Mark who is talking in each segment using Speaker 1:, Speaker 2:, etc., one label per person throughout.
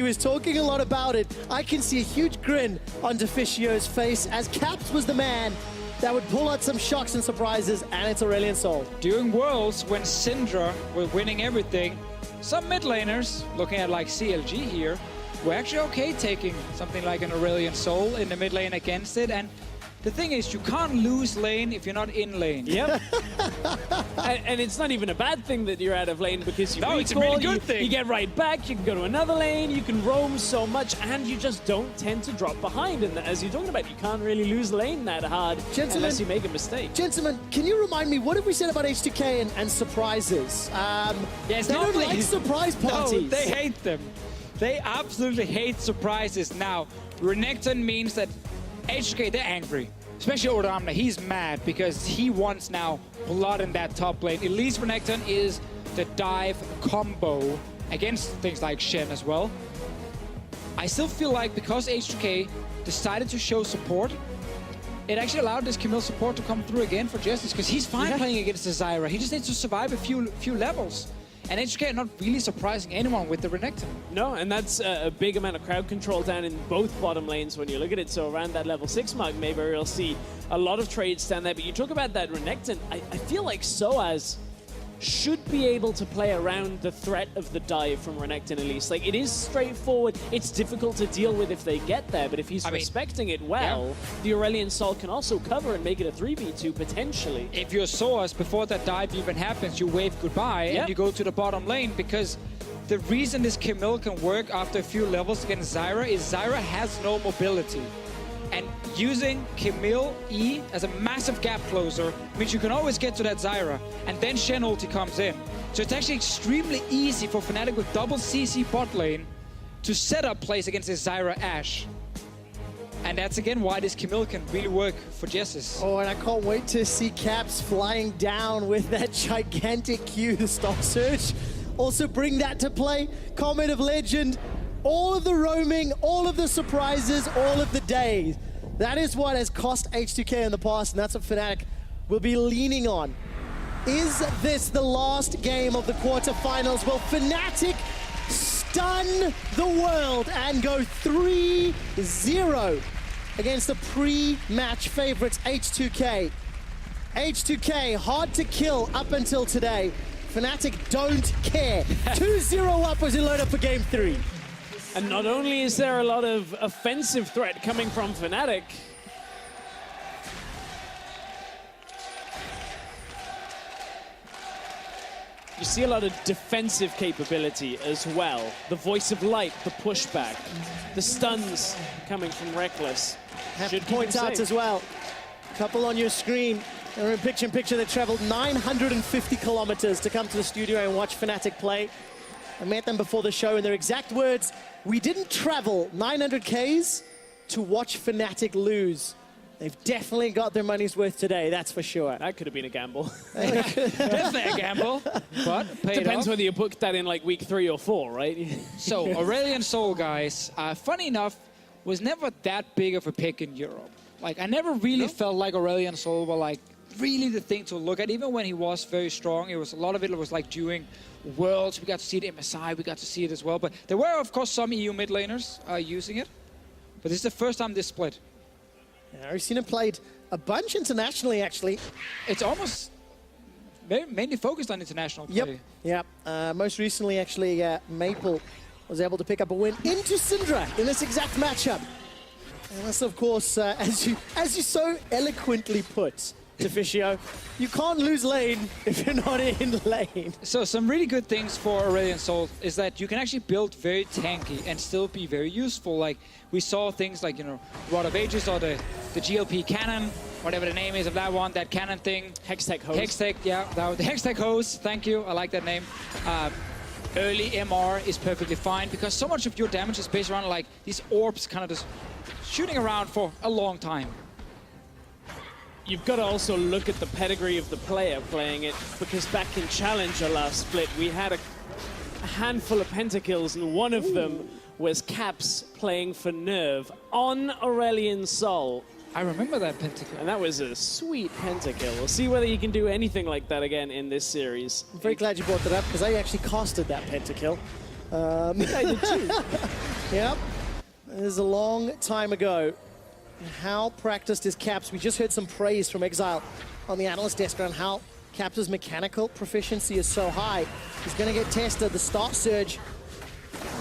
Speaker 1: He was talking a lot about it. I can see a huge grin on Deficio's face as Caps was the man that would pull out some shocks and surprises, and it's Aurelion Sol.
Speaker 2: During Worlds, when Syndra were winning everything, some mid laners, looking at like CLG here, were actually okay taking something like an Aurelion Sol in the mid lane against it. And the thing is, you can't lose lane if you're not in lane.
Speaker 3: Yep. and it's not even a bad thing that you're out of lane, because you
Speaker 2: it's a really good thing.
Speaker 3: You get right back, you can go to another lane, you can roam so much, and you just don't tend to drop behind. And as you're talking about, you can't really lose lane that hard unless you make a mistake.
Speaker 1: Gentlemen, can you remind me, what have we said about H2K and surprises?
Speaker 2: Yes,
Speaker 1: they don't like surprise parties.
Speaker 2: No, they hate them. They absolutely hate surprises. Now, Renekton means that H2K, they're angry. Especially Oramna, he's mad because he wants now blood in that top lane. At least Renekton is the dive combo against things like Shen as well. I still feel like because H2K decided to show support, it actually allowed this Camille support to come through again for Justice, because he's fine playing against the Zyra. He just needs to survive a few levels. And H2K not really surprising anyone with the Renekton.
Speaker 3: No, and that's a big amount of crowd control down in both bottom lanes when you look at it. So around that level 6 mark, maybe we'll see a lot of trades down there. But you talk about that Renekton, I feel like Soaz should be able to play around the threat of the dive from Renekton at least. Like, it is straightforward. It's difficult to deal with if they get there, but if he's respecting it well, the Aurelion Sol can also cover and make it a 3v2 potentially.
Speaker 2: If you're Soaz, before that dive even happens, you wave goodbye and you go to the bottom lane, because the reason this Camille can work after a few levels against Zyra is Zyra has no mobility. And using Camille E as a massive gap closer means you can always get to that Zyra, and then Shen ulti comes in. So it's actually extremely easy for Fnatic with double CC bot lane to set up plays against this Zyra Ashe. And that's again why this Camille can really work for Jessis.
Speaker 1: Oh, and I can't wait to see Caps flying down with that gigantic Q, the stock surge. Also bring that to play. Comment of Legend. All of the roaming, all of the surprises, all of the days. That is what has cost H2K in the past, and that's what Fnatic will be leaning on. Is this the last game of the quarterfinals? Will Fnatic stun the world and go 3-0 against the pre-match favorites H2K? H2K, hard to kill up until today. Fnatic don't care. 2-0 up as we load up for game 3.
Speaker 3: And not only is there a lot of offensive threat coming from Fnatic, you see a lot of defensive capability as well. The voice of light, the pushback, the stuns coming from Reckless.
Speaker 1: Have to point out as well, a couple on your screen. They're in picture-in-picture. They traveled 950 kilometers to come to the studio and watch Fnatic play. I met them before the show, and their exact words, we didn't travel 900 Ks to watch Fnatic lose. They've definitely got their money's worth today, that's for sure.
Speaker 3: That could have been a gamble.
Speaker 2: Definitely a gamble, but
Speaker 3: depends whether you booked that in like week 3 or 4, right?
Speaker 2: So Aurelion Sol, guys, funny enough, was never that big of a pick in Europe. Like, I never really felt like Aurelion Sol were like really the thing to look at, even when he was very strong. It was a lot of it was like during Worlds, we got to see it in MSI, we got to see it as well. But there were, of course, some EU mid laners using it. But this is the first time this split.
Speaker 1: Yeah, I've seen him played a bunch internationally, actually.
Speaker 2: It's almost mainly focused on international play.
Speaker 1: Yep. Most recently, actually, Maple was able to pick up a win into Syndra in this exact matchup. And that's, of course, as you so eloquently put, Deficio, you can't lose lane if you're not in lane.
Speaker 2: So some really good things for Aurelion Sol is that you can actually build very tanky and still be very useful. Like, we saw things like, you know, Rod of Ages or the GLP cannon, whatever the name is of that one, that cannon thing.
Speaker 3: Hextech hose.
Speaker 2: Hextech, yeah, the Hextech hose, thank you, I like that name. Early MR is perfectly fine because so much of your damage is based around like these orbs kind of just shooting around for a long time.
Speaker 3: You've got to also look at the pedigree of the player playing it, because back in Challenger last split, we had a handful of pentakills, and one of them was Caps playing for Nerve on Aurelion Sol.
Speaker 2: I remember that pentakill.
Speaker 3: And that was a sweet pentakill. We'll see whether you can do anything like that again in this series.
Speaker 1: I'm very glad you brought that up, because I actually casted that pentakill.
Speaker 3: I did too.
Speaker 1: Yep. This is a long time ago. How practiced is Caps? We just heard some praise from Exile on the analyst desk around how Caps' mechanical proficiency is so high. He's going to get tested. The start surge.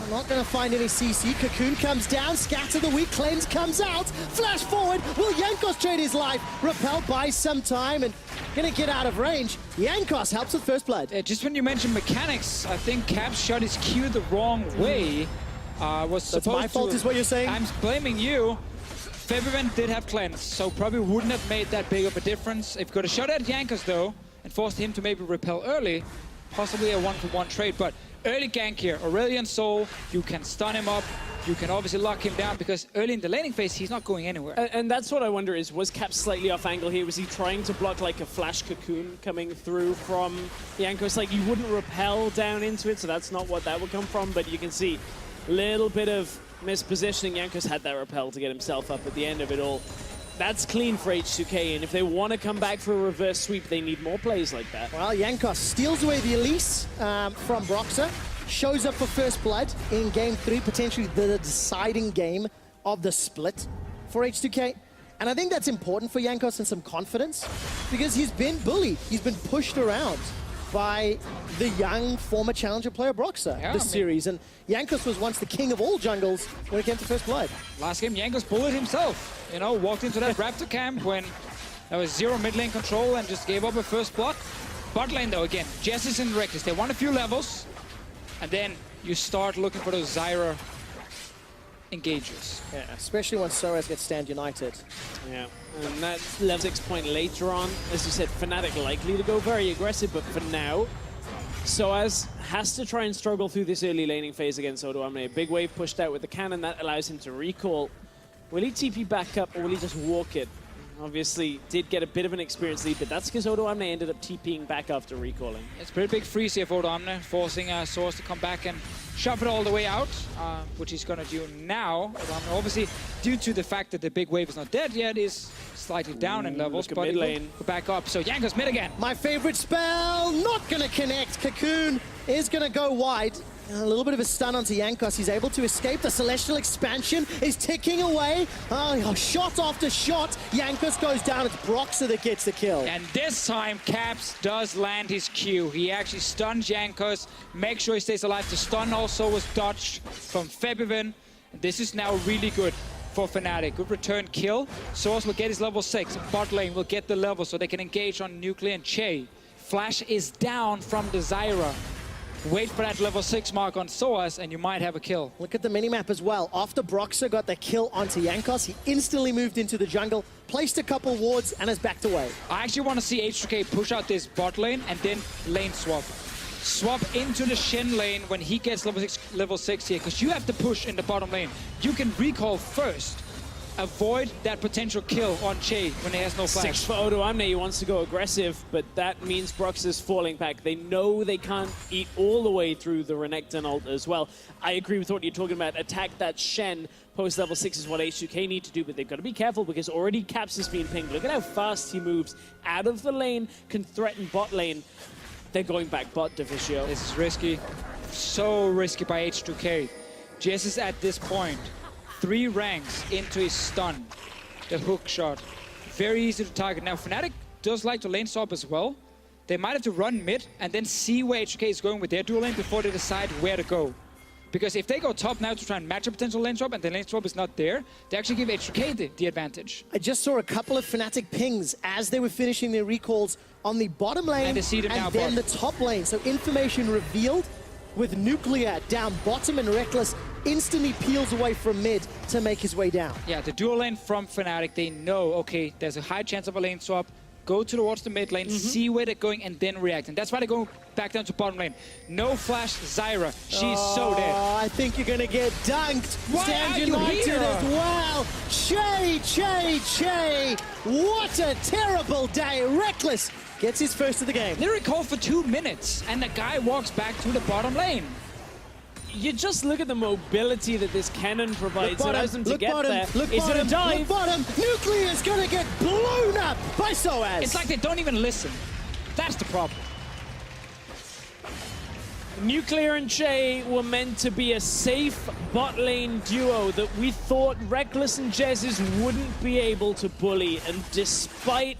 Speaker 1: Not going to find any CC. Cocoon comes down. Scatter the weak. Cleanse comes out. Flash forward. Will Jankos trade his life? Repel buys some time and going to get out of range. Jankos helps with first blood.
Speaker 2: Just when you mentioned mechanics, I think Caps shot his Q the wrong way.
Speaker 1: That's my fault is what you're saying?
Speaker 2: I'm blaming you. Febiven did have cleanse, so probably wouldn't have made that big of a difference. If you could have shot at Jankos though, and forced him to maybe repel early, possibly a one-for-one trade, but early gank here, Aurelion Soul, you can stun him up, you can obviously lock him down because early in the laning phase, he's not going anywhere.
Speaker 3: And that's what I wonder is, was Cap slightly off angle here? Was he trying to block like a flash cocoon coming through from Jankos? Like you wouldn't repel down into it, so that's not what that would come from, but you can see a little bit of mispositioning. Jankos had that repel to get himself up at the end of it all. That's clean for H2K, and if they want to come back for a reverse sweep, they need more plays like that.
Speaker 1: Well, Jankos steals away the Elise from Broxer, shows up for first blood in game 3, potentially the deciding game of the split for H2K. And I think that's important for Jankos and some confidence, because he's been bullied, he's been pushed around by the young former challenger player Broxer this series. And Jankos was once the king of all jungles when it came to first blood.
Speaker 2: Last game, Jankos bullied himself. You know, walked into that Raptor camp when there was 0 mid lane control and just gave up a first blood. Bot lane though, again, Jessis and Reckless, they won a few levels, and then you start looking for those Zyra engages.
Speaker 1: Yeah, especially when Soaz gets stand united.
Speaker 3: Yeah, and that level 6 point later on, as you said, Fnatic likely to go very aggressive, but for now, Soaz has to try and struggle through this early laning phase against Odoamne. A big wave pushed out with the cannon, that allows him to recall. Will he TP back up or will he just walk it? Obviously, did get a bit of an experience lead, but that's because Odoamne ended up TPing back after recalling. It's
Speaker 2: a pretty big freeze here for Odoamne, forcing Soaz to come back and shove it all the way out, which he's going to do now. Odoamne, obviously, due to the fact that the big wave is not dead yet, is slightly down in levels, but
Speaker 3: mid lane.
Speaker 2: Go back up. So Jankos mid again.
Speaker 1: My favorite spell, not going to connect. Cocoon is going to go wide. A little bit of a stun onto Jankos. He's able to escape. The Celestial Expansion is ticking away. Shot after shot. Jankos goes down. It's Broxer that gets the kill.
Speaker 2: And this time, Caps does land his Q. He actually stuns Jankos. Make sure he stays alive. The stun also was dodged from Febiven. This is now really good for Fnatic. Good return kill. Source will get his level 6. Bot lane will get the level so they can engage on Nuclear and Che. Flash is down from the Zyra. Wait for that level 6 mark on Soaz, and you might have a kill.
Speaker 1: Look at the minimap as well. After Broxer got the kill onto Jankos, he instantly moved into the jungle, placed a couple wards, and has backed away.
Speaker 2: I actually want to see H2K push out this bot lane and then lane swap. Swap into the Shen lane when he gets level 6 here, because you have to push in the bottom lane. You can recall first. Avoid that potential kill on Che when he has no flash.
Speaker 3: 6 for Odoamne, he wants to go aggressive, but that means Broxer's falling back. They know they can't eat all the way through the Renekton ult as well. I agree with what you're talking about. Attack that Shen post level 6 is what H2K need to do, but they've got to be careful because already Caps has been pinged. Look at how fast he moves out of the lane, can threaten bot lane. They're going back bot, Deficio.
Speaker 2: This is risky. So risky by H2K. Jess is at this point 3 ranks into his stun, the hook shot. Very easy to target. Now, Fnatic does like to lane swap as well. They might have to run mid and then see where H2K is going with their dual lane before they decide where to go. Because if they go top now to try and match a potential lane swap and the lane swap is not there, they actually give H2K the advantage.
Speaker 1: I just saw a couple of Fnatic pings as they were finishing their recalls on the bottom lane
Speaker 2: and
Speaker 1: then the top lane. So information revealed with Nuclear down bottom and Reckless instantly peels away from mid to make his way down.
Speaker 2: Yeah, the dual lane from Fnatic, they know, okay, there's a high chance of a lane swap. Go towards the mid lane, see where they're going, and then react. And that's why they're going back down to bottom lane. No flash, Zyra. She's so dead.
Speaker 1: I think you're going to get dunked.
Speaker 2: Why
Speaker 1: Stand
Speaker 2: are you
Speaker 1: United
Speaker 2: here?
Speaker 1: as well. Che. What a terrible day. Reckless gets his first of the game.
Speaker 2: They recall for 2 minutes, and the guy walks back to the bottom lane.
Speaker 3: You just look at the mobility that this cannon provides. It allows them to get there.
Speaker 1: Look
Speaker 3: Is it a
Speaker 1: bottom,
Speaker 3: dive?
Speaker 1: look bottom. Nuclear is going to get blown up by Soaz.
Speaker 2: It's like they don't even listen. That's the problem.
Speaker 3: Nuclear and Che were meant to be a safe bot lane duo that we thought Reckless and Jez's wouldn't be able to bully, and despite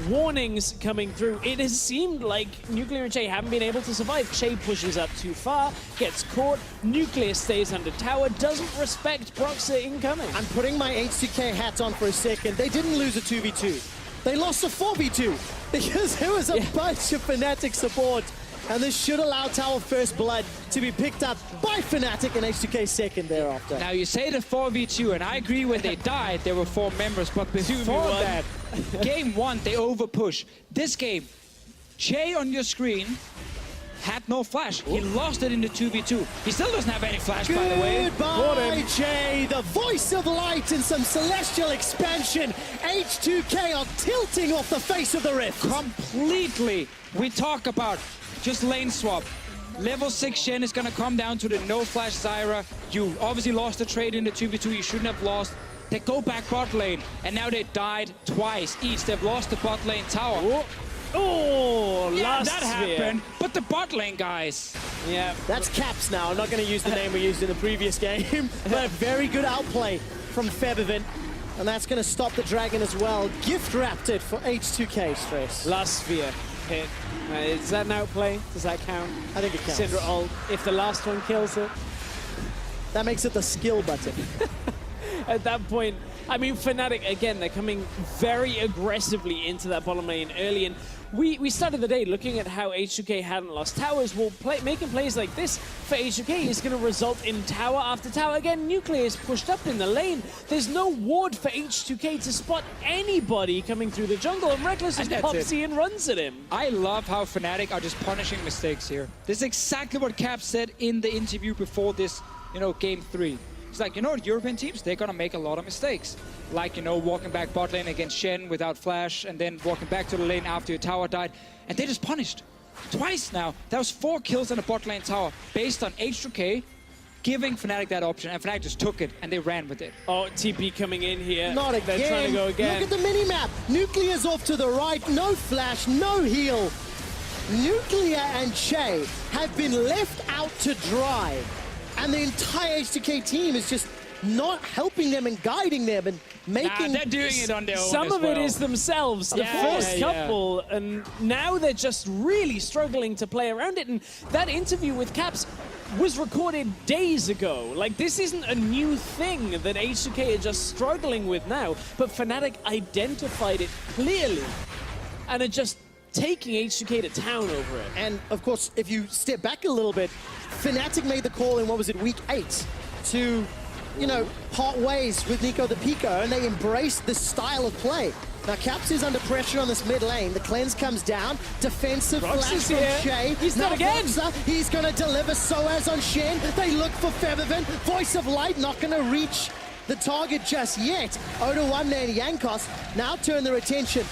Speaker 3: warnings coming through, it has seemed like Nuclear and Che haven't been able to survive. Che pushes up too far, gets caught, Nuclear stays under tower, doesn't respect Broxah incoming.
Speaker 1: I'm putting my H2K hat on for a second. They didn't lose a 2v2. They lost a 4v2 because there was a bunch of Fnatic support. And this should allow Tower First Blood to be picked up by Fnatic and H2K second thereafter.
Speaker 2: Now you say the 4v2, and I agree when they died, there were 4 members, but before that, game 1, they overpush. This game, Che on your screen had no flash. He lost it in the 2v2. He still doesn't have any flash, by the way.
Speaker 1: Goodbye, Che, the voice of light and some celestial expansion. H2K are tilting off the face of the rift.
Speaker 2: Completely. We talk about just lane swap. Level 6 Shen is gonna come down to the no flash Zyra. You obviously lost the trade in the 2v2 you shouldn't have lost. They go back bot lane, and now they died twice each. They've lost the bot lane tower.
Speaker 3: Oh,
Speaker 2: Yeah,
Speaker 3: last
Speaker 2: that happened. But the bot lane guys.
Speaker 3: Yeah.
Speaker 1: That's Caps now. I'm not going to use the name we used in the previous game. But a very good outplay from Febiven. And that's going to stop the Dragon as well. Gift wrapped it for H2K, Stress.
Speaker 3: Last sphere hit. Is that an outplay? Does that count?
Speaker 1: I think it counts.
Speaker 3: Syndra ult, if the last one kills it.
Speaker 1: That makes it the skill button.
Speaker 3: At that point, I mean, Fnatic, again, they're coming very aggressively into that bottom lane early, and we started the day looking at how H2K hadn't lost towers. Well, making plays like this for H2K is going to result in tower after tower. Again, Nuclear is pushed up in the lane. There's no ward for H2K to spot anybody coming through the jungle, and Reckless just pops in and runs at him.
Speaker 2: I love how Fnatic are just punishing mistakes here. This is exactly what Cap said in the interview before this, game 3. It's like, European teams, they're gonna make a lot of mistakes. Like, walking back bot lane against Shen without flash, and then walking back to the lane after your tower died. And they just punished. Twice now. That was 4 kills on a bot lane tower based on H2K giving Fnatic that option, and Fnatic just took it, and they ran with it.
Speaker 3: Oh, TP coming in here.
Speaker 1: Not again.
Speaker 3: They're trying to go again.
Speaker 1: Look at the mini-map. Nuclear's off to the right. No flash, no heal. Nuclear and Che have been left out to dry. And the entire H2K team is just not helping them and guiding them and making...
Speaker 2: they're doing it on their own.
Speaker 3: Some of
Speaker 2: well.
Speaker 3: it is themselves. The first couple, and now they're just really struggling to play around it. And that interview with Caps was recorded days ago. Like, this isn't a new thing that H2K are just struggling with now, but Fnatic identified it clearly and are just taking H2K to town over it.
Speaker 1: And, of course, if you step back a little bit, Fnatic made the call in, week 8, to, part ways with Nico the Pico, and they embraced this style of play. Now, Caps is under pressure on this mid lane. The cleanse comes down. Defensive flash from Che.
Speaker 3: He's done again.
Speaker 1: Broxah, he's going to deliver Soaz on Shen. They look for Febiven. Voice of Light not going to reach the target just yet. Oda 1 and Yankos now turn their attention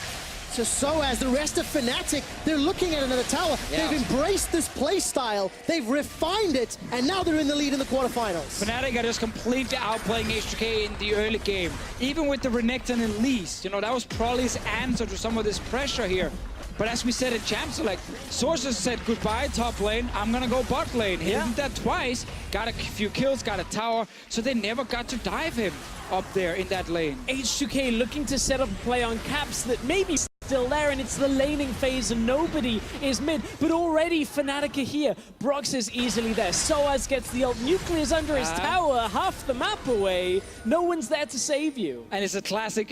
Speaker 1: to Soaz. The rest of Fnatic, they're looking at another tower.
Speaker 2: Yeah.
Speaker 1: They've embraced this play style. They've refined it, and now they're in the lead in the quarterfinals.
Speaker 2: Fnatic are just completely outplaying H2K in the early game. Even with the Renekton and Least, that was probably his answer to some of this pressure here. But as we said at Champ Select, Sources said goodbye top lane, I'm gonna go bot lane. He did that twice, got a few kills, got a tower, so they never got to dive him up there in that lane.
Speaker 3: H2K looking to set up a play on Caps that maybe still there, and it's the laning phase and nobody is mid, but already Fnatic are here. Brox is easily there. Soaz gets the ult. Nuclear's under his tower, half the map away. No one's there to save you.
Speaker 2: And it's a classic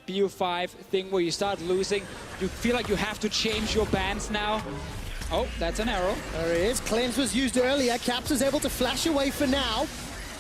Speaker 2: BU5 thing where you start losing. You feel like you have to change your bans now. Oh, that's an arrow.
Speaker 1: There he is. Cleanse was used earlier. Caps is able to flash away for now.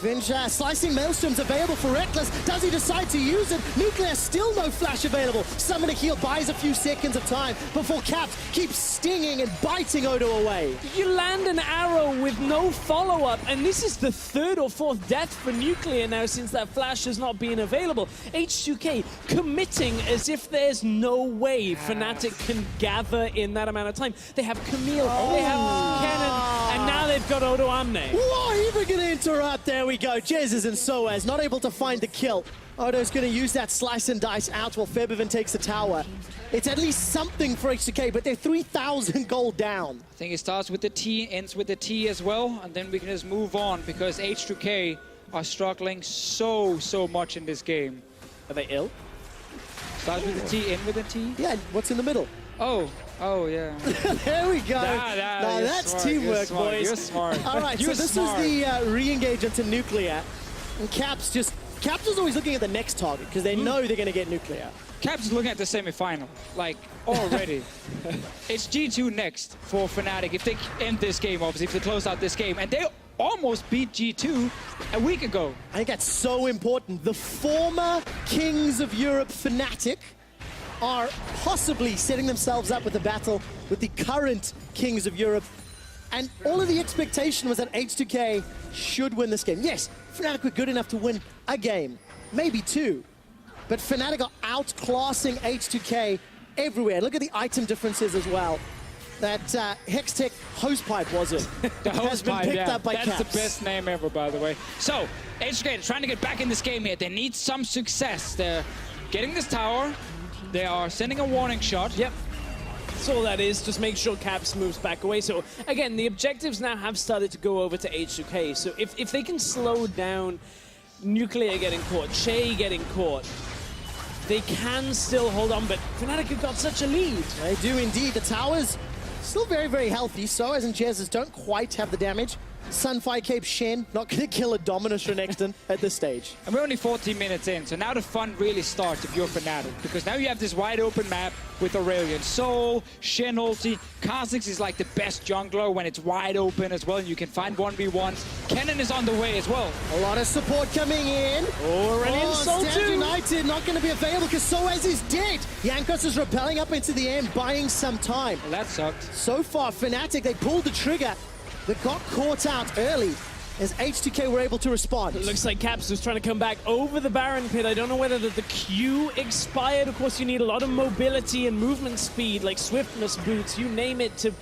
Speaker 1: Vinja, slicing Maelstrom's available for Reckless. Does he decide to use it? Nuclear, still no flash available. Summon a heal buys a few seconds of time before Caps keeps stinging and biting Odo away.
Speaker 3: You land an arrow with no follow-up, and this is the 3rd or 4th death for Nuclear now since that flash has not been available. H2K committing as if there's no way Fnatic can gather in that amount of time. They have Camille, they have Cannon, and now they've they've got Odo Amne.
Speaker 1: Whoa, even gonna interrupt. There we go. Jesus and Soaz not able to find the kill. Odo's gonna use that slice and dice out while Febiven takes the tower. It's at least something for H2K, but they're 3,000 gold down.
Speaker 2: I think it starts with the T, ends with the T as well, and then we can just move on because H2K are struggling so much in this game.
Speaker 3: Are they ill?
Speaker 2: Starts with the T, end with the T.
Speaker 1: Yeah, what's in the middle?
Speaker 2: Oh, yeah.
Speaker 1: There we go.
Speaker 2: Now
Speaker 1: that's
Speaker 2: smart,
Speaker 1: teamwork,
Speaker 2: boys.
Speaker 1: boys.
Speaker 2: You're smart.
Speaker 1: All right, so this was the re-engage into Nuclear. And Caps is always looking at the next target because they know they're going to get Nuclear.
Speaker 2: Caps is looking at the semi-final, like, already. It's G2 next for Fnatic if they end this game, obviously, if they close out this game. And they almost beat G2 a week ago.
Speaker 1: I think that's so important. The former Kings of Europe Fnatic are possibly setting themselves up with a battle with the current Kings of Europe. And all of the expectation was that H2K should win this game. Yes, Fnatic were good enough to win a game, maybe two. But Fnatic are outclassing H2K everywhere. Look at the item differences as well. That Hextech hosepipe, was it?
Speaker 2: The
Speaker 1: has been
Speaker 2: hosepipe,
Speaker 1: picked
Speaker 2: yeah.
Speaker 1: up by
Speaker 2: That's
Speaker 1: Caps.
Speaker 2: the best name ever, by the way. So, H2K trying to get back in this game here. They need some success. They're getting this tower. They are sending a warning shot.
Speaker 3: Yep. That's all that is. Just make sure Caps moves back away. So, again, the objectives now have started to go over to H2K. So if they can slow down Nuclear getting caught, Shay getting caught, they can still hold on, but Fnatic have got such a lead.
Speaker 1: They do indeed. The towers still very healthy. Soaz and Jezz don't quite have the damage. Sunfire Cape Shen not going to kill a Dominus Renekton at this stage.
Speaker 2: And we're only 14 minutes in, so now the fun really starts if you're Fnatic, because now you have this wide open map with Aurelion. Soul, Shen ulti, Kha'Zix is like the best jungler when it's wide open as well, and you can find 1v1s. Kennen is on the way as well.
Speaker 1: A lot of support coming in.
Speaker 3: Aurelion Soul
Speaker 1: Stand
Speaker 3: too.
Speaker 1: United not going to be available because Soaz is dead. Jankos is rappelling up into the air, buying some time.
Speaker 2: Well, that sucked.
Speaker 1: So far, Fnatic, they pulled the trigger, but got caught out early as H2K were able to respond.
Speaker 3: It looks like Caps was trying to come back over the Baron pit. I don't know whether the Q expired. Of course, you need a lot of mobility and movement speed, like swiftness boots, you name it, to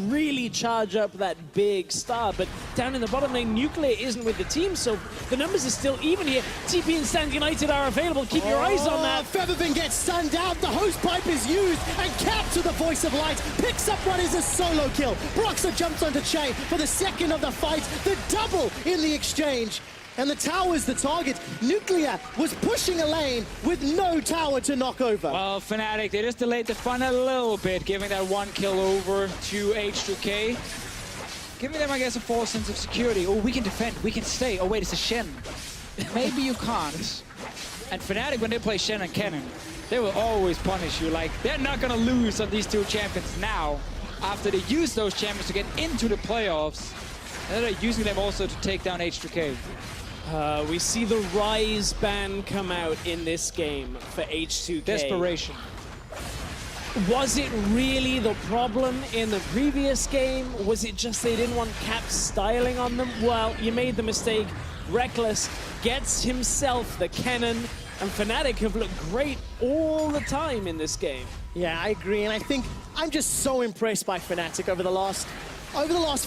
Speaker 3: really charge up that big star. But down in the bottom lane, Nuclear isn't with the team, so the numbers are still even here. TP and Stand United are available. Keep your eyes on that.
Speaker 1: Febiven gets stunned out. The hose pipe is used, and Caps with the voice of light picks up what is a solo kill. Broxer jumps onto Che for the second of the fight. The double in the exchange. And the tower's the target. Nuclear was pushing a lane with no tower to knock over.
Speaker 2: Well, Fnatic, they just delayed the fun a little bit, giving that one kill over to H2K. Giving them, I guess, a false sense of security. Oh, we can defend, we can stay. Oh, wait, it's a Shen. Maybe you can't. And Fnatic, when they play Shen and Kennen, they will always punish you. Like, they're not going to lose on these two champions now, after they use those champions to get into the playoffs. And they're using them also to take down H2K.
Speaker 3: We see the Rise ban come out in this game for H2K.
Speaker 2: Desperation.
Speaker 3: Was it really the problem in the previous game? Was it just they didn't want Caps styling on them? Well, you made the mistake. Reckless gets himself the Kennen, and Fnatic have looked great all the time in this game.
Speaker 1: Yeah, I agree, and I think I'm just so impressed by Fnatic over the last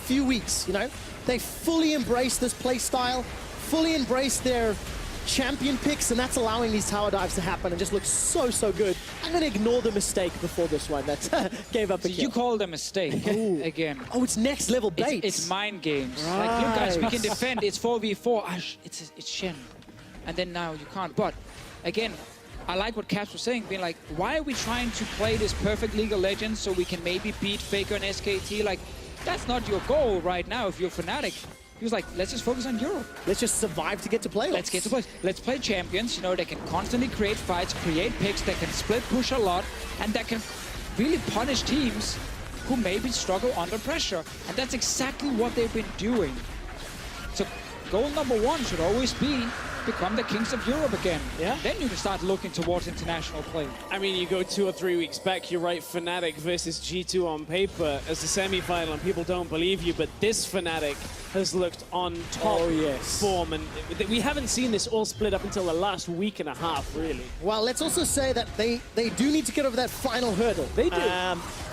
Speaker 1: few weeks, you know? They fully embraced this play style, fully embraced their champion picks, and that's allowing these tower dives to happen and just looks so good. I'm going to ignore the mistake before this one that gave up a kill.
Speaker 2: You called a mistake again.
Speaker 1: Oh, it's next level bait.
Speaker 2: It's mind games.
Speaker 1: Right.
Speaker 2: Like, look guys, we can defend. It's 4v4. It's Shen. And then now you can't. But again, I like what Caps was saying, being like, why are we trying to play this perfect League of Legends so we can maybe beat Faker and SKT? Like, that's not your goal right now if you're Fnatic. He was like, let's just focus on Europe.
Speaker 1: Let's just survive to get to playoffs.
Speaker 2: Let's get to playoffs. Let's play champions, you know, they can constantly create fights, create picks, they can split push a lot, and that can really punish teams who maybe struggle under pressure. And that's exactly what they've been doing. So goal number one should always be become the kings of Europe again.
Speaker 3: Yeah.
Speaker 2: Then you can start looking towards international play.
Speaker 3: I mean, you go 2 or 3 weeks back, you're right, Fnatic versus G2 on paper as the semi-final, and people don't believe you, but this Fnatic has looked on top form, and we haven't seen this all split up until the last week and a half, really.
Speaker 1: Well, let's also say that they do need to get over that final hurdle.
Speaker 3: They do.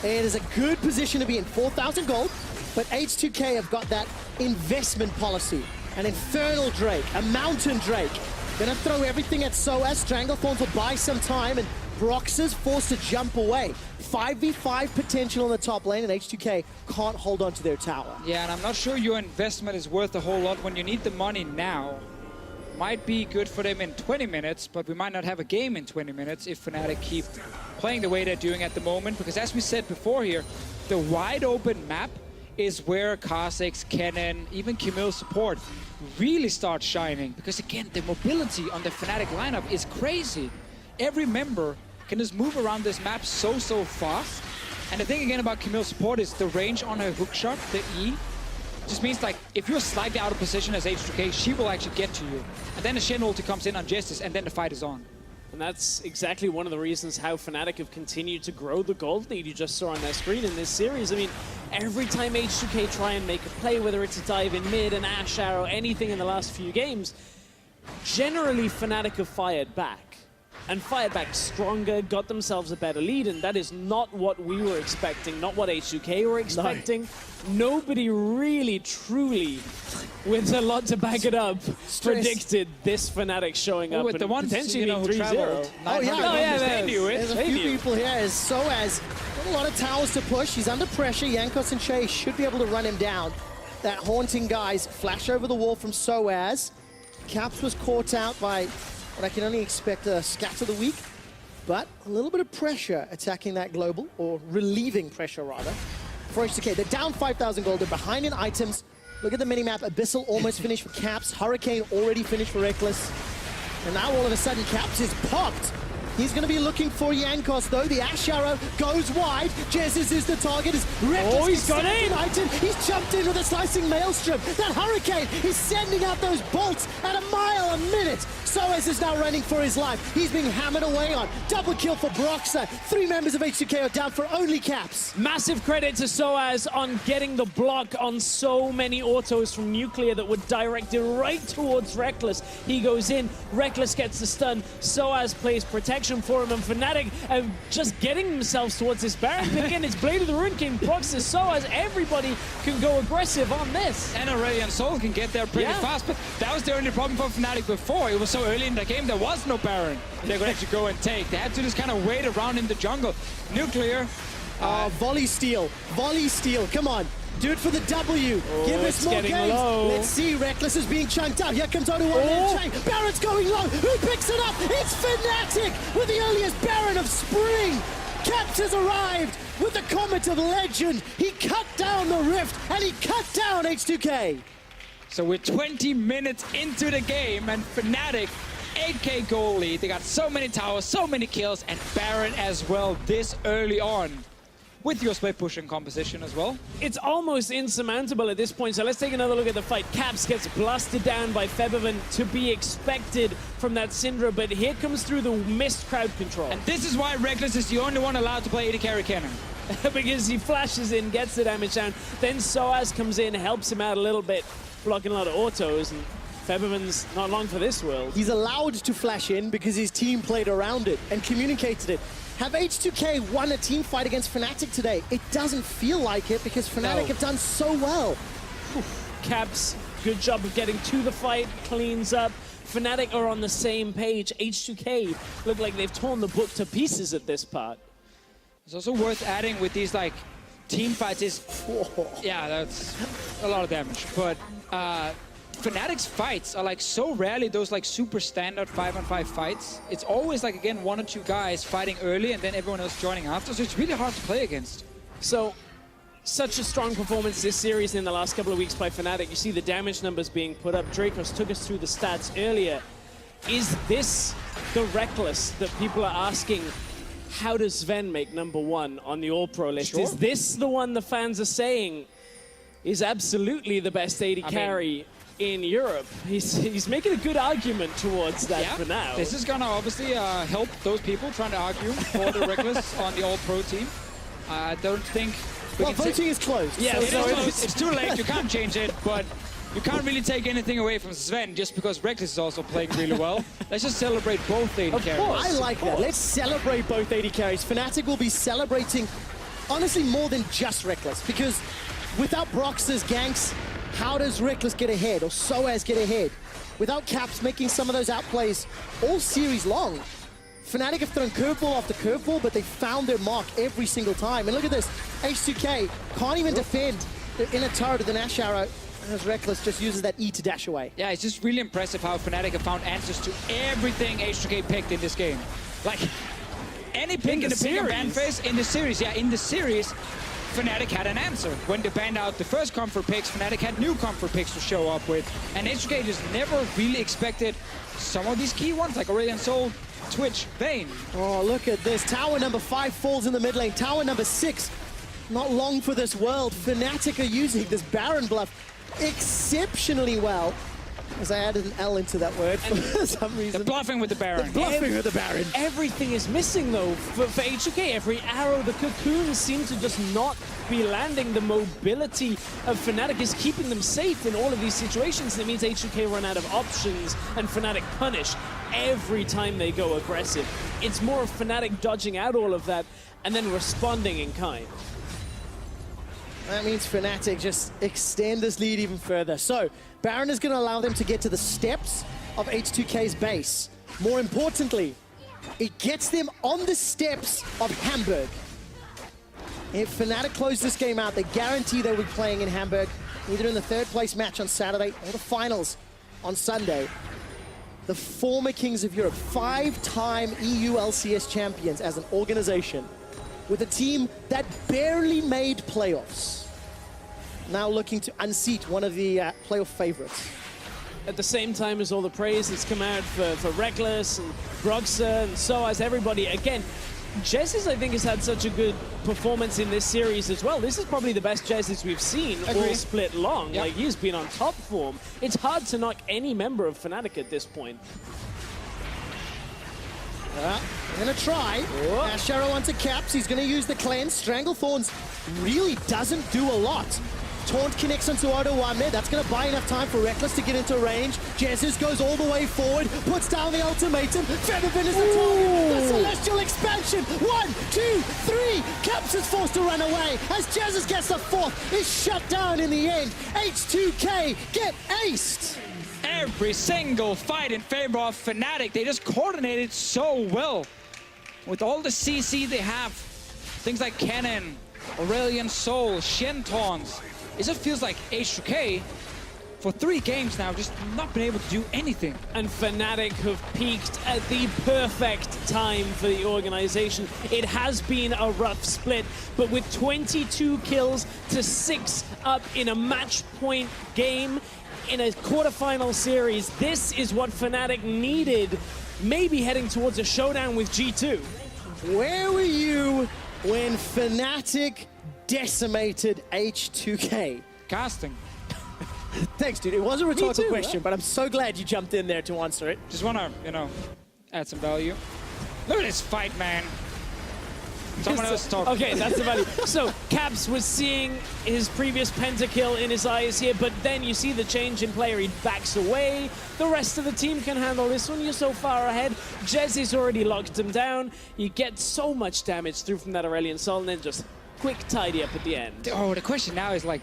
Speaker 1: It is a good position to be in, 4,000 gold, but H2K have got that investment policy. An Infernal Drake, a Mountain Drake. Gonna throw everything at SOAS. Stranglethorns will buy some time, and Broxah's forced to jump away. 5v5 potential in the top lane, and H2K can't hold on to their tower.
Speaker 2: Yeah, and I'm not sure your investment is worth a whole lot when you need the money now. Might be good for them in 20 minutes, but we might not have a game in 20 minutes if Fnatic keep playing the way they're doing at the moment. Because as we said before here, the wide open map is where Kha'Zix, Kennen, even Camille's support really start shining. Because again, the mobility on the Fnatic lineup is crazy. Every member can just move around this map so fast. And the thing again about Camille's support is the range on her hookshot, the E, just means like if you're slightly out of position as H2K, she will actually get to you. And then the Shen ulti comes in on Justice, and then the fight is on.
Speaker 3: And that's exactly one of the reasons how Fnatic have continued to grow the gold lead you just saw on their screen in this series. I mean, every time H2K try and make a play, whether it's a dive in mid, an Ashe Arrow, anything in the last few games, generally Fnatic have fired back. And fired back stronger, got themselves a better lead, and that is not what we were expecting, not what H2K were expecting. No. Nobody really, truly, with a lot to back it up, predicted this Fnatic showing up
Speaker 2: with
Speaker 3: and
Speaker 2: the ones,
Speaker 3: potentially
Speaker 2: you know,
Speaker 3: being 3-0.
Speaker 1: Oh yeah,
Speaker 2: they knew it.
Speaker 1: There's a few people here. As SOAS got a lot of towers to push. He's under pressure. Jankos and Shay should be able to run him down. That haunting guys flash over the wall from SOAS. Caps was caught out by what I can only expect a scat of the week, but a little bit of pressure attacking that global, or relieving pressure rather, for H2K. They're down 5,000 gold, they're behind in items. Look at the minimap, Abyssal almost finished for Caps, Hurricane already finished for Reckless, and now all of a sudden Caps is popped. He's going to be looking for Jankos, though. The Ashe Arrow goes wide. Jesus is the target. Reckless,
Speaker 3: he's got in!
Speaker 1: Item. He's jumped in with a slicing maelstrom. That Hurricane is sending out those bolts at a mile a minute. SOAS is now running for his life. He's being hammered away on. Double kill for Broxah. 3 members of H2K are down for only Caps.
Speaker 3: Massive credit to SOAS on getting the block on so many autos from Nuclear that were directed right towards Reckless. He goes in, Reckless gets the stun, SOAS plays protection for him, and Fnatic just getting themselves towards this Baron pick in. It's Blade of the Rune King, Broxah, SOAS, everybody can go aggressive on this.
Speaker 2: And Aurelion Sol can get there pretty fast, but that was the only problem for Fnatic before. It was so early in the game, there was no Baron they could actually go and take. They had to just kind of wait around in the jungle. Nuclear.
Speaker 1: Volley steal, come on. Do it for the W. Give us more games.
Speaker 3: Low.
Speaker 1: Let's see. Reckless is being chunked out. Here comes O1. Baron's going low. Who picks it up? It's Fnatic with the earliest Baron of spring. Caps has arrived with the Comet of Legend. He cut down the Rift and he cut down H2K.
Speaker 2: So we're 20 minutes into the game, and Fnatic, 8K goal lead. They got so many towers, so many kills, and Baron as well this early on. With your split pushing composition as well.
Speaker 3: It's almost insurmountable at this point, so let's take another look at the fight. Caps gets blasted down by Febiven, to be expected from that Syndra, but here comes through the missed crowd control.
Speaker 2: And this is why Reckless is the only one allowed to play AD carry Kennen.
Speaker 3: Because he flashes in, gets the damage down, then SOAS comes in, helps him out a little bit, blocking a lot of autos, and Febiven's not long for this world.
Speaker 1: He's allowed to flash in because his team played around it and communicated it. Have H2K won a team fight against Fnatic today? It doesn't feel like it because Fnatic have done so well.
Speaker 3: Caps, good job of getting to the fight, cleans up. Fnatic are on the same page. H2K look like they've torn the book to pieces at this part.
Speaker 2: It's also worth adding with these like team fights is, yeah, that's a lot of damage. But Fnatic's fights are like so rarely those like super standard 5-on-5 fights. It's always like, again, 1 or 2 guys fighting early and then everyone else joining after. So it's really hard to play against.
Speaker 3: So, such a strong performance this series in the last couple of weeks by Fnatic. You see the damage numbers being put up. Drakos took us through the stats earlier. Is this the Reckless that people are asking? How does Sven make #1 on the All-Pro list? Sure. Is this the one the fans are saying is absolutely the best AD carry in Europe. He's making a good argument towards that for now.
Speaker 2: This is gonna obviously help those people trying to argue for the Reckless on the All-Pro team. I don't think...
Speaker 1: Well, voting is closed.
Speaker 2: Yeah,
Speaker 1: so
Speaker 2: it's too late. You can't change it, but you can't really take anything away from Sven just because Reckless is also playing really well. Let's just celebrate both AD carries.
Speaker 1: I like that. Let's celebrate both AD carries. Fnatic will be celebrating, honestly, more than just Reckless, because without Brox's ganks, how does Reckless get ahead, or Soaz get ahead? Without Caps making some of those outplays all series long. Fnatic have thrown curveball after curveball, but they found their mark every single time. And look at this, H2K can't even defend in a turret of the Nash Arrow, as Reckless just uses that E to dash away.
Speaker 2: Yeah, it's just really impressive how Fnatic have found answers to everything H2K picked in this game. Like, any pick in the pick and ban phase in the series, Fnatic had an answer. When they banned out the first comfort picks, Fnatic had new comfort picks to show up with. And H2K just never really expected some of these key ones, like Aurelion Sol, Twitch, Vayne.
Speaker 1: Oh, look at this. Tower number 5 falls in the mid lane. Tower number 6, not long for this world. Fnatic are using this Baron bluff exceptionally well. As I added an L into that word for some reason.
Speaker 2: The bluffing with the Baron.
Speaker 1: Bluffing with the Baron.
Speaker 3: Everything is missing, though, for H2K. Every arrow, the cocoons seem to just not be landing. The mobility of Fnatic is keeping them safe in all of these situations. That means H2K run out of options, and Fnatic punish every time they go aggressive. It's more of Fnatic dodging out all of that and then responding in kind.
Speaker 1: That means Fnatic just extend this lead even further. So, Baron is going to allow them to get to the steps of H2K's base. More importantly, it gets them on the steps of Hamburg. If Fnatic close this game out, they guarantee they'll be playing in Hamburg, either in the third place match on Saturday or the finals on Sunday. The former Kings of Europe, 5-time EU LCS champions as an organization, with a team that barely made playoffs, now looking to unseat one of the playoff favorites.
Speaker 3: At the same time as all the praise that's come out for Reckless and Broxa and Soaz, everybody, again, Jezz, I think, has had such a good performance in this series as well. This is probably the best Jezz we've seen all split long. Yep. Like, he's been on top form. It's hard to knock any member of Fnatic at this point.
Speaker 1: They're gonna try. Nash Arrow onto Caps. He's gonna use the cleanse. Stranglethorns really doesn't do a lot. Taunt connects onto Odo Wame. That's gonna buy enough time for Reckless to get into range. Jesus goes all the way forward, puts down the ultimatum. Featherfin is the target. The Celestial expansion. 1, 2, 3. Caps is forced to run away as Jesus gets the 4th. Is shut down in the end. H2K get aced.
Speaker 2: Every single fight in favor of Fnatic, they just coordinated so well. With all the CC they have, things like Cannon, Aurelion Sol, Shen taunts. It just feels like H2K, for 3 games now, just not been able to do anything.
Speaker 3: And Fnatic have peaked at the perfect time for the organization. It has been a rough split, but with 22 kills to 6 up in a match point game, in a quarterfinal series, this is what Fnatic needed, maybe heading towards a showdown with G2.
Speaker 1: Where were you when Fnatic decimated H2K?
Speaker 2: Casting.
Speaker 1: Thanks, dude. It was a rhetorical question, but I'm so glad you jumped in there to answer it.
Speaker 2: Just want to, add some value. Look at this fight, man. Someone else talk.
Speaker 3: Okay, that's the value. So, Caps was seeing his previous pentakill in his eyes here, but then you see the change in player. He backs away. The rest of the team can handle this one. You're so far ahead. Jezz has already locked him down. You get so much damage through from that Aurelion Sol, and then just quick tidy up at the end.
Speaker 2: Oh, the question now is like,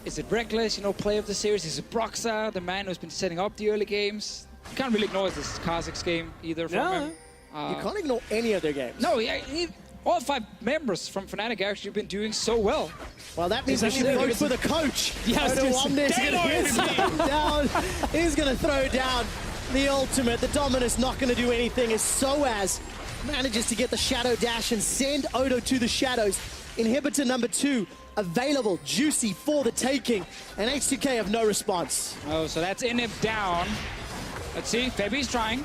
Speaker 2: is it Reckless, play of the series? Is it Broxa, the man who's been setting up the early games? You can't really ignore this Kazakh's game either from him.
Speaker 1: You can't ignore any of their games.
Speaker 2: No, all 5 members from Fnatic actually have been doing so well.
Speaker 1: Well, that means we should vote for the coach.
Speaker 3: Yeah,
Speaker 1: He's going to throw down the ultimate. The Dominus not going to do anything as Soaz manages to get the Shadow Dash and send Odo to the Shadows. Inhibitor number 2 available, juicy for the taking, and H2K have no response.
Speaker 2: Oh, so that's Inhib down. Let's see, Febi's trying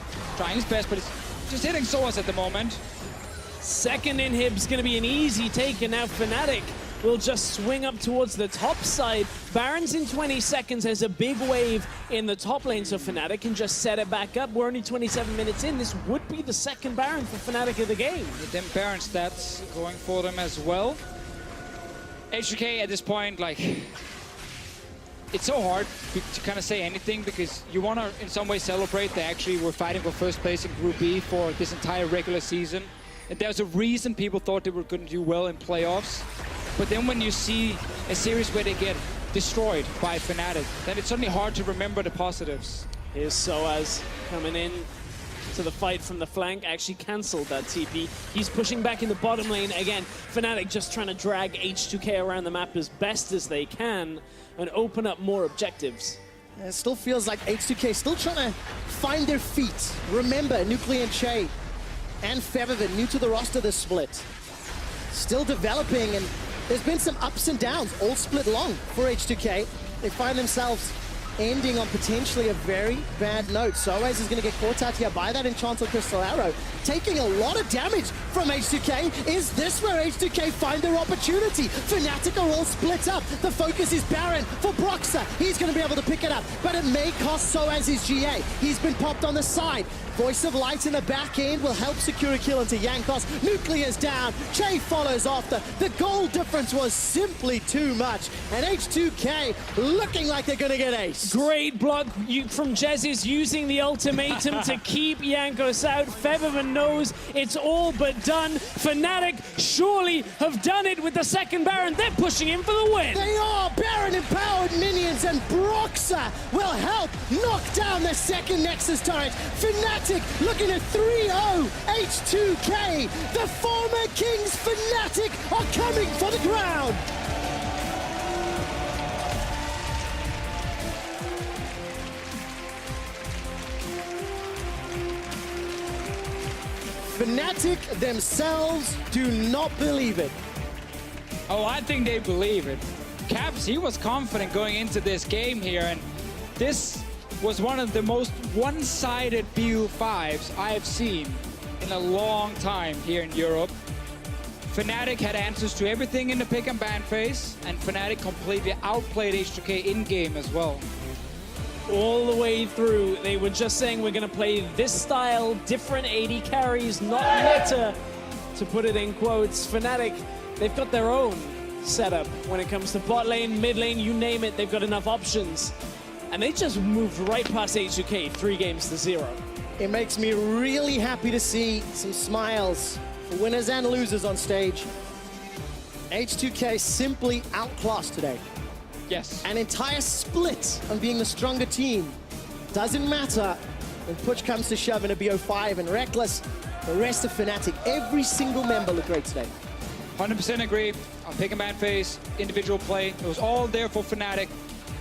Speaker 2: his best, but it's just hitting Soaz at the moment.
Speaker 3: Second inhib's going to be an easy take, and now Fnatic will just swing up towards the top side. Baron's in 20 seconds. There's a big wave in the top lane, so Fnatic can just set it back up. We're only 27 minutes in. This would be the second Baron for Fnatic of the game.
Speaker 2: With them Baron stats going for them as well. H2K at this point, like, it's so hard to kind of say anything because you want to in some way celebrate. They actually were fighting for first place in Group B for this entire regular season. And there's a reason people thought they were going to do well in playoffs. But then when you see a series where they get destroyed by Fnatic, then it's suddenly hard to remember the positives.
Speaker 3: Here's Soaz coming in to the fight from the flank, actually cancelled that TP. He's pushing back in the bottom lane again. Fnatic just trying to drag H2K around the map as best as they can and open up more objectives.
Speaker 1: It still feels like H2K still trying to find their feet. Remember, Nuclear and Che and Feathervin, new to the roster this split. Still developing, and there's been some ups and downs, all split long for H2K. They find themselves ending on potentially a very bad note. Soaz is going to get caught out here by that Enchanted Crystal Arrow, taking a lot of damage from H2K. Is this where H2K find their opportunity? Fnatic are all split up. The focus is Baron for Broxah. He's going to be able to pick it up, but it may cost Soaz his GA. He's been popped on the side. Voice of Light in the back end will help secure a kill into Jankos. Nuclear's down. Che follows after. The goal difference was simply too much. And H2K looking like they're going to get ace.
Speaker 3: Great block from Jezis using the ultimatum to keep Jankos out. Featherman knows it's all but done. Fnatic surely have done it with the second Baron. They're pushing in for the win.
Speaker 1: They are. Baron empowered minions, and Broxah will help knock down the second Nexus turret. Fnatic looking at 3-0. H2K, the former Kings Fnatic, are coming for the ground. Fnatic themselves do not believe it.
Speaker 2: Oh, I think they believe it. Caps, he was confident going into this game here, and this was one of the most one-sided BU5s I have seen in a long time here in Europe. Fnatic had answers to everything in the pick and ban phase, and Fnatic completely outplayed H2K in-game as well.
Speaker 3: All the way through, they were just saying we're going to play this style, different AD carries, not meta, to put it in quotes. Fnatic, they've got their own setup when it comes to bot lane, mid lane, you name it, they've got enough options. And they just moved right past H2K, 3-0.
Speaker 1: It makes me really happy to see some smiles for winners and losers on stage. H2K simply outclassed today.
Speaker 2: Yes.
Speaker 1: An entire split on being the stronger team. Doesn't matter when push comes to shove in a BO5, and Reckless, the rest of Fnatic, every single member looked great today.
Speaker 2: 100% agree. On pick and ban phase, individual play, it was all there for Fnatic,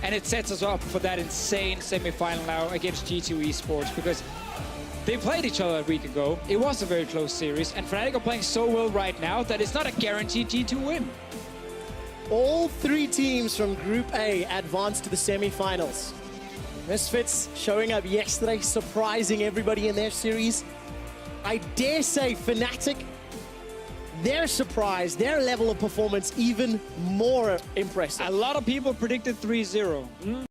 Speaker 2: and it sets us up for that insane semi-final now against G2 Esports, because they played each other a week ago. It was a very close series, and Fnatic are playing so well right now that it's not a guaranteed G2 win.
Speaker 1: All three teams from Group A advanced to the semi-finals. Misfits showing up yesterday, surprising everybody in their series. I dare say Fnatic, their surprise, their level of performance even more impressive.
Speaker 2: A lot of people predicted 3-0.